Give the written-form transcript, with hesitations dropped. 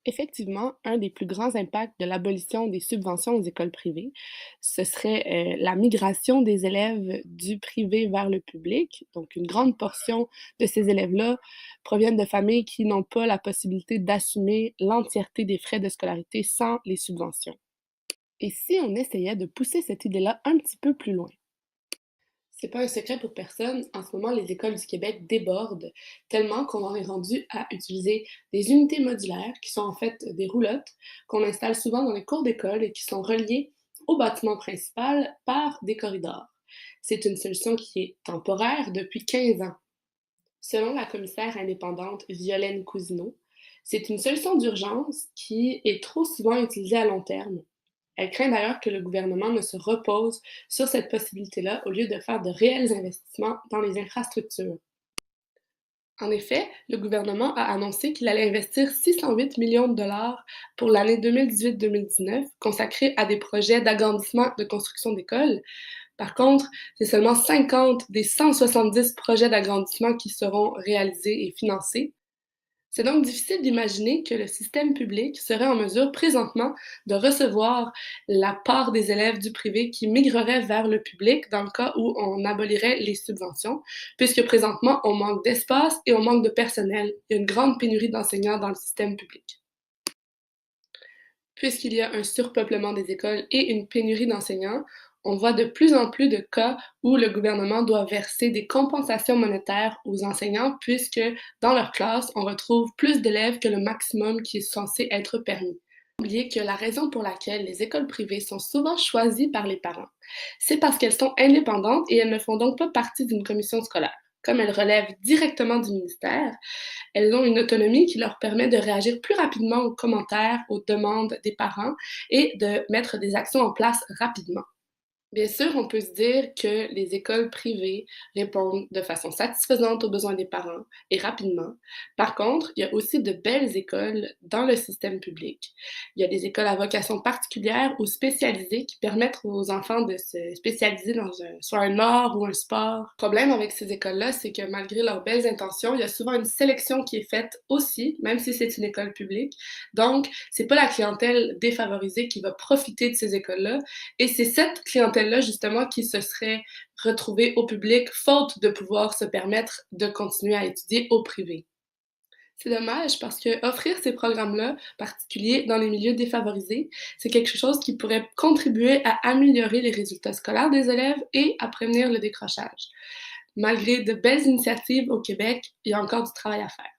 Effectivement, un des plus grands impacts de l'abolition des subventions aux écoles privées, ce serait, la migration des élèves du privé vers le public. Donc une grande portion de ces élèves-là proviennent de familles qui n'ont pas la possibilité d'assumer l'entièreté des frais de scolarité sans les subventions. Et si on essayait de pousser cette idée-là un petit peu plus loin? C'est pas un secret pour personne, en ce moment, les écoles du Québec débordent tellement qu'on en est rendu à utiliser des unités modulaires qui sont en fait des roulottes qu'on installe souvent dans les cours d'école et qui sont reliées au bâtiment principal par des corridors. C'est une solution qui est temporaire depuis 15 ans. Selon la commissaire indépendante Violaine Cousineau, c'est une solution d'urgence qui est trop souvent utilisée à long terme. Elle craint d'ailleurs que le gouvernement ne se repose sur cette possibilité-là au lieu de faire de réels investissements dans les infrastructures. En effet, le gouvernement a annoncé qu'il allait investir 608 millions de dollars pour l'année 2018-2019 consacrés à des projets d'agrandissement de construction d'écoles. Par contre, c'est seulement 50 des 170 projets d'agrandissement qui seront réalisés et financés. C'est donc difficile d'imaginer que le système public serait en mesure présentement de recevoir la part des élèves du privé qui migrerait vers le public dans le cas où on abolirait les subventions, puisque présentement on manque d'espace et on manque de personnel. Il y a une grande pénurie d'enseignants dans le système public. Puisqu'il y a un surpeuplement des écoles et une pénurie d'enseignants, on voit de plus en plus de cas où le gouvernement doit verser des compensations monétaires aux enseignants puisque dans leur classe, on retrouve plus d'élèves que le maximum qui est censé être permis. Oublier que la raison pour laquelle les écoles privées sont souvent choisies par les parents, c'est parce qu'elles sont indépendantes et elles ne font donc pas partie d'une commission scolaire. Comme elles relèvent directement du ministère, elles ont une autonomie qui leur permet de réagir plus rapidement aux commentaires, aux demandes des parents et de mettre des actions en place rapidement. Bien sûr, on peut se dire que les écoles privées répondent de façon satisfaisante aux besoins des parents et rapidement. Par contre, il y a aussi de belles écoles dans le système public. Il y a des écoles à vocation particulière ou spécialisées qui permettent aux enfants de se spécialiser dans soit un art ou un sport. Le problème avec ces écoles-là, c'est que malgré leurs belles intentions, il y a souvent une sélection qui est faite aussi, même si c'est une école publique. Donc, c'est pas la clientèle défavorisée qui va profiter de ces écoles-là, et c'est cette clientèle-là, justement, qui se serait retrouvée au public, faute de pouvoir se permettre de continuer à étudier au privé. C'est dommage parce que offrir ces programmes-là, particuliers dans les milieux défavorisés, c'est quelque chose qui pourrait contribuer à améliorer les résultats scolaires des élèves et à prévenir le décrochage. Malgré de belles initiatives au Québec, il y a encore du travail à faire.